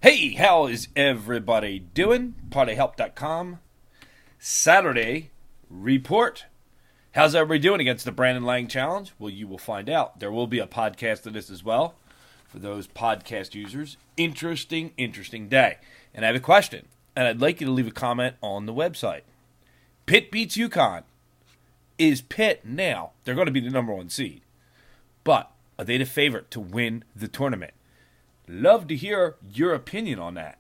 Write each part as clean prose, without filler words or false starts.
Hey, how is everybody doing? Partyhelp.com. Saturday report. How's everybody doing against the Brandon Lang Challenge? Well, you will find out. There will be a podcast of this as well for those podcast users. Interesting day. And I have a question, and I'd like you to leave a comment on the website. Pitt beats UConn. Is Pitt now? They're going to be the number one seed. But are they the favorite to win the tournament? Love to hear your opinion on that.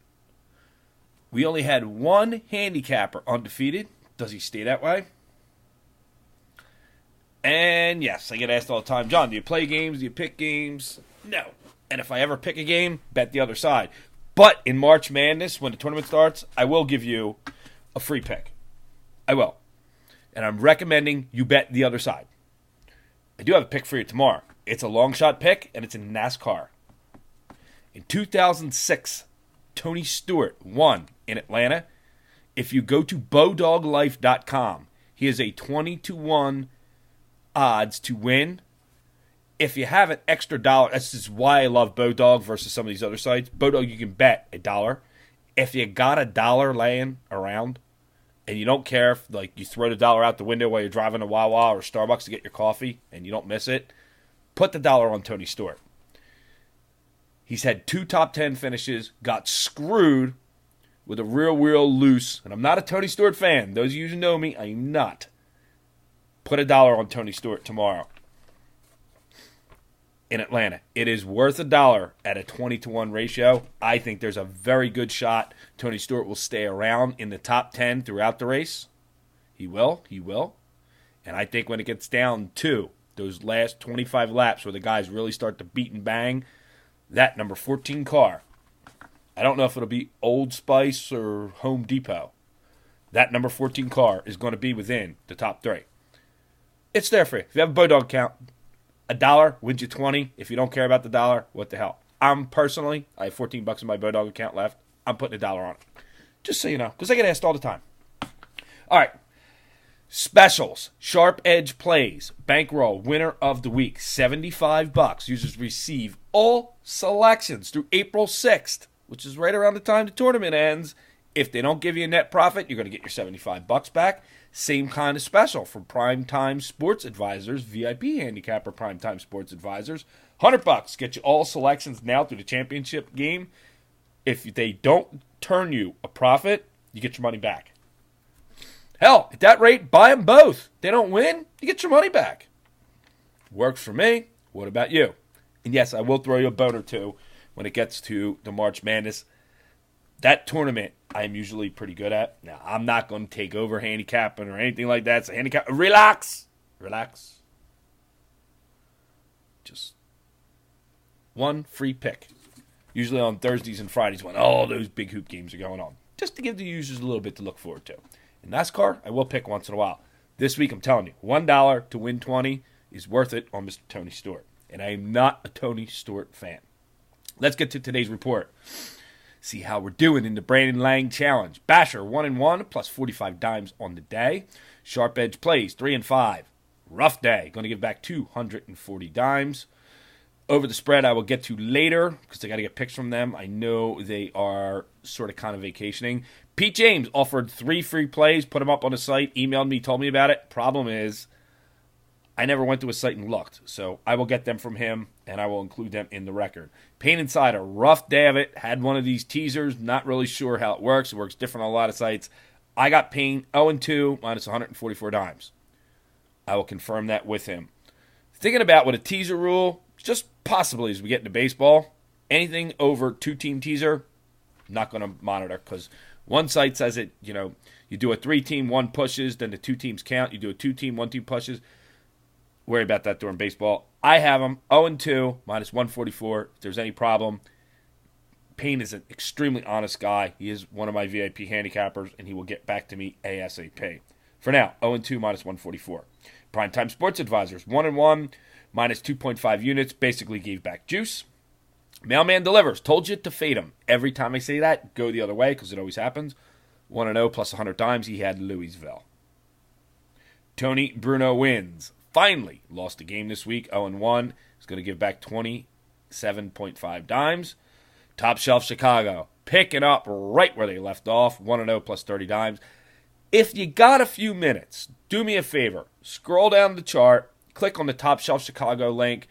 We only had one handicapper undefeated. Does he stay that way? And yes, I get asked all the time, John, do you play games? Do you pick games? No. And if I ever pick a game, bet the other side. But in March Madness, when the tournament starts, I will give you a free pick. I will. And I'm recommending you bet the other side. I do have a pick for you tomorrow. It's a long shot pick, and it's in NASCAR. In 2006, Tony Stewart won in Atlanta. If you go to BowDogLife.com, he has a 20-1 odds to win. If you have an extra dollar, that's just why I love Bowdog versus some of these other sites. Bowdog, you can bet $1. If you got $1 laying around, and you don't care if you throw the dollar out the window while you're driving to Wawa or Starbucks to get your coffee, and you don't miss it, put the dollar on Tony Stewart. He's had 2 top 10 finishes, got screwed with a real loose, and I'm not a Tony Stewart fan. Those of you who know me, I'm not. Put $1 on Tony Stewart tomorrow in Atlanta. It is worth $1 at a 20-1 ratio. I think there's a very good shot Tony Stewart will stay around in the top 10 throughout the race. He will. And I think when it gets down to those last 25 laps where the guys really start to beat and bang, that number 14 car, I don't know if it'll be Old Spice or Home Depot. That number 14 car is going to be within the top 3. It's there for you. If you have a Bowdog account, $1 wins you 20. If you don't care about the dollar, what the hell? I have $14 in my Bowdog account left. I'm putting $1 on it. Just so you know, because I get asked all the time. All right. Specials, Sharp Edge Plays, Bankroll, winner of the week, $75. Users receive all selections through April 6th, which is right around the time the tournament ends. If they don't give you a net profit, you're going to get your $75 back. Same kind of special from Primetime Sports Advisors, VIP handicapper Primetime Sports Advisors. $100 get you all selections now through the championship game. If they don't turn you a profit, you get your money back. Hell, at that rate, buy them both. They don't win, you get your money back. Works for me. What about you? And yes, I will throw you a bone or two when it gets to the March Madness. That tournament, I'm usually pretty good at. Now, I'm not going to take over handicapping or anything like that. It's a handicap. Relax. Just one free pick. Usually on Thursdays and Fridays when all those big hoop games are going on. Just to give the users a little bit to look forward to. In NASCAR, I will pick once in a while. This week, I'm telling you, $1 to win 20 is worth it on Mr. Tony Stewart. And I am not a Tony Stewart fan. Let's get to today's report. See how we're doing in the Brandon Lang Challenge. Basher, 1-1, plus 45 dimes on the day. Sharp Edge Plays, 3-5. Rough day, going to give back 240 dimes. Over the spread, I will get to later because I got to get picks from them. I know they are sort of kind of vacationing. Pete James offered 3 free plays, put them up on the site, emailed me, told me about it. Problem is, I never went to his site and looked, so I will get them from him, and I will include them in the record. Pain Inside, a rough day of it. Had one of these teasers, not really sure how it works. It works different on a lot of sites. I got Pain 0-2, minus 144 dimes. I will confirm that with him. Thinking about with a teaser rule, just possibly as we get into baseball, anything over 2-team teaser, not going to monitor because one site says it, you do a 3-team, 1 pushes, then the 2 teams count. You do a 2-team, 1 team pushes. Worry about that during baseball. I have them 0-2, minus 144. If there's any problem, Payne is an extremely honest guy. He is one of my VIP handicappers, and he will get back to me ASAP. For now, 0-2, minus 144. Primetime Sports Advisors, 1-1, minus 2.5 units. Basically gave back juice. Mailman Delivers. Told you to fade him. Every time I say that, go the other way, because it always happens. 1-0 plus 100 times. He had Louisville. Tony Bruno wins. Finally lost a game this week, 0-1. He's going to give back 27.5 dimes. Top Shelf Chicago. picking up right where they left off, 1-0 plus 30 dimes. If you got a few minutes, do me a favor. Scroll down the chart, click on the Top Shelf Chicago link,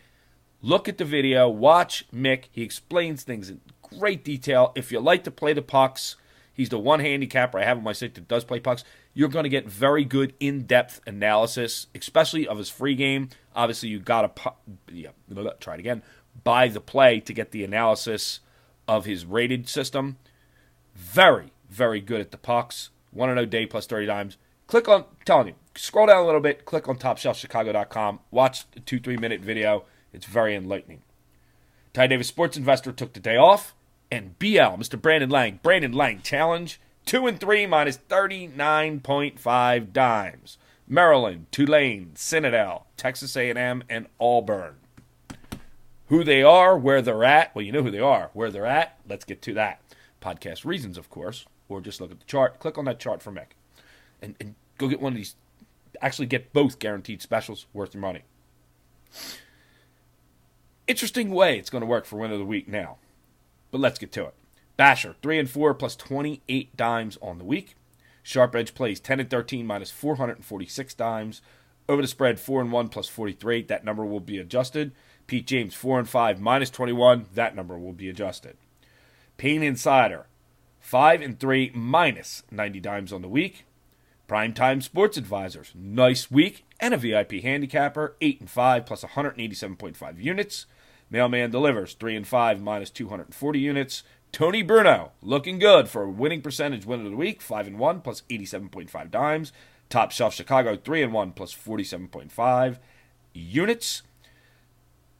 look at the video, watch Mick. He explains things in great detail. If you like to play the pucks, he's the one handicapper I have on my site that does play pucks. You're going to get very good in-depth analysis, especially of his free game. Obviously, you got to try it again. Buy the play to get the analysis of his rated system. Very, very good at the pucks. 1-0 day plus 30 dimes. Click on, I'm telling you, scroll down a little bit, click on TopShelfChicago.com, watch the 2-3 minute video. It's very enlightening. Ty Davis Sports Investor took the day off, and BL, Mr. Brandon Lang challenge, 2-3 minus 39.5 dimes. Maryland, Tulane, Citadel, Texas A&M, and Auburn. Who they are, where they're at. Well, you know who they are, where they're at. Let's get to that. Podcast reasons, of course, or just look at the chart. Click on that chart for Mick. And go get one of these. Actually get both guaranteed specials worth your money. Interesting way it's going to work for win of the week now. But let's get to it. Basher, 3-4 plus 28 dimes on the week. Sharp Edge plays 10-13 minus 446 dimes. Over the spread, 4-1 plus 43. That number will be adjusted. Pete James, 4-5 minus 21. That number will be adjusted. Payne Insider, 5-3 minus 90 dimes on the week. Primetime Sports Advisors, nice week. And a VIP handicapper, 8-5 plus 187.5 units. Mailman Delivers, 3-5 minus 240 units. Tony Bruno, looking good for a winning percentage win of the week, 5-1 plus 87.5 dimes. Top Shelf Chicago, 3-1 plus 47.5 units.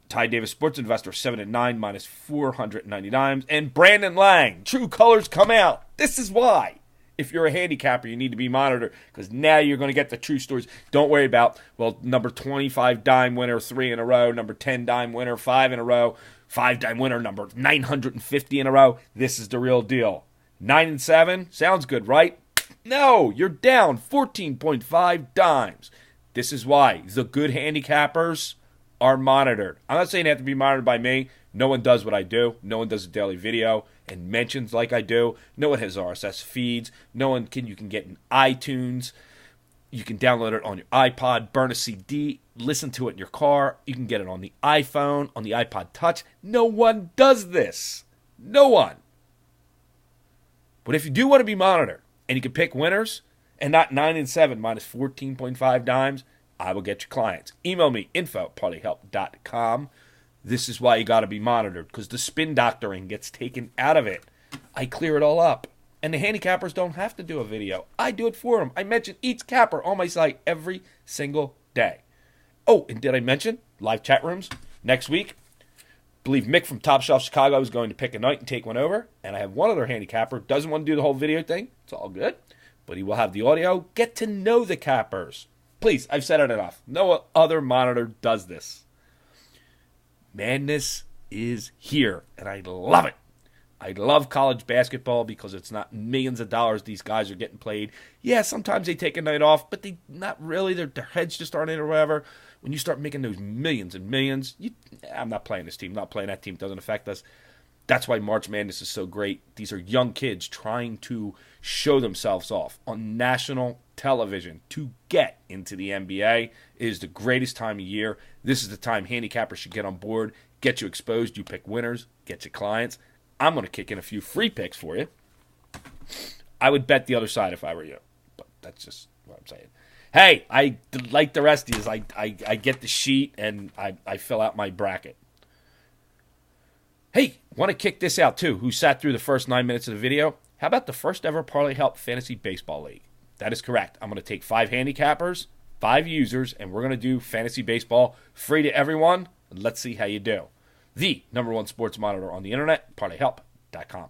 Ty Davis Sports Investor, 7-9 minus 490 dimes. And Brandon Lang, true colors come out. This is why. If you're a handicapper, you need to be monitored because now you're going to get the true stories. Don't worry about, well, number 25 dime winner, 3 in a row, number 10 dime winner, 5 in a row, 5 dime winner, number 950 in a row. This is the real deal. 9-7, sounds good, right? No, you're down 14.5 dimes. This is why the good handicappers are monitored. I'm not saying they have to be monitored by me. No one does what I do. No one does a daily video and mentions like I do. No one has RSS feeds. No one can. You can get in iTunes. You can download it on your iPod, burn a CD, listen to it in your car. You can get it on the iPhone, on the iPod Touch. No one does this. No one. But if you do want to be monitored and you can pick winners and not 9-7 minus 14.5 dimes, I will get your clients. Email me, info@partyhelp.com. This is why you got to be monitored, because the spin doctoring gets taken out of it. I clear it all up. And the handicappers don't have to do a video. I do it for them. I mention each capper on my site every single day. Oh, and did I mention live chat rooms next week? Believe Mick from Top Shelf Chicago is going to pick a night and take one over. And I have one other handicapper. Doesn't want to do the whole video thing. It's all good. But he will have the audio. Get to know the cappers. Please, I've said it enough. No other monitor does this. Madness is here, and I love it. I love college basketball because it's not millions of dollars these guys are getting paid. Yeah, sometimes they take a night off, but they not really. Their heads just aren't in or whatever. When you start making those millions and millions, I'm not playing this team. I'm not playing that team. It doesn't affect us. That's why March Madness is so great. These are young kids trying to show themselves off on national television to get into the NBA. It is the greatest time of year. This is the time handicappers should get on board, get you exposed. You pick winners, get your clients. I'm going to kick in a few free picks for you. I would bet the other side if I were you, but that's just what I'm saying. Hey, I like the rest of you. I get the sheet and I fill out my bracket. Hey, want to kick this out too? Who sat through the first 9 minutes of the video? How about the first ever Parlay Help Fantasy Baseball League? That is correct. I'm going to take 5 handicappers, 5 users, and we're going to do fantasy baseball free to everyone. Let's see how you do. The #1 sports monitor on the internet, parlayhelp.com.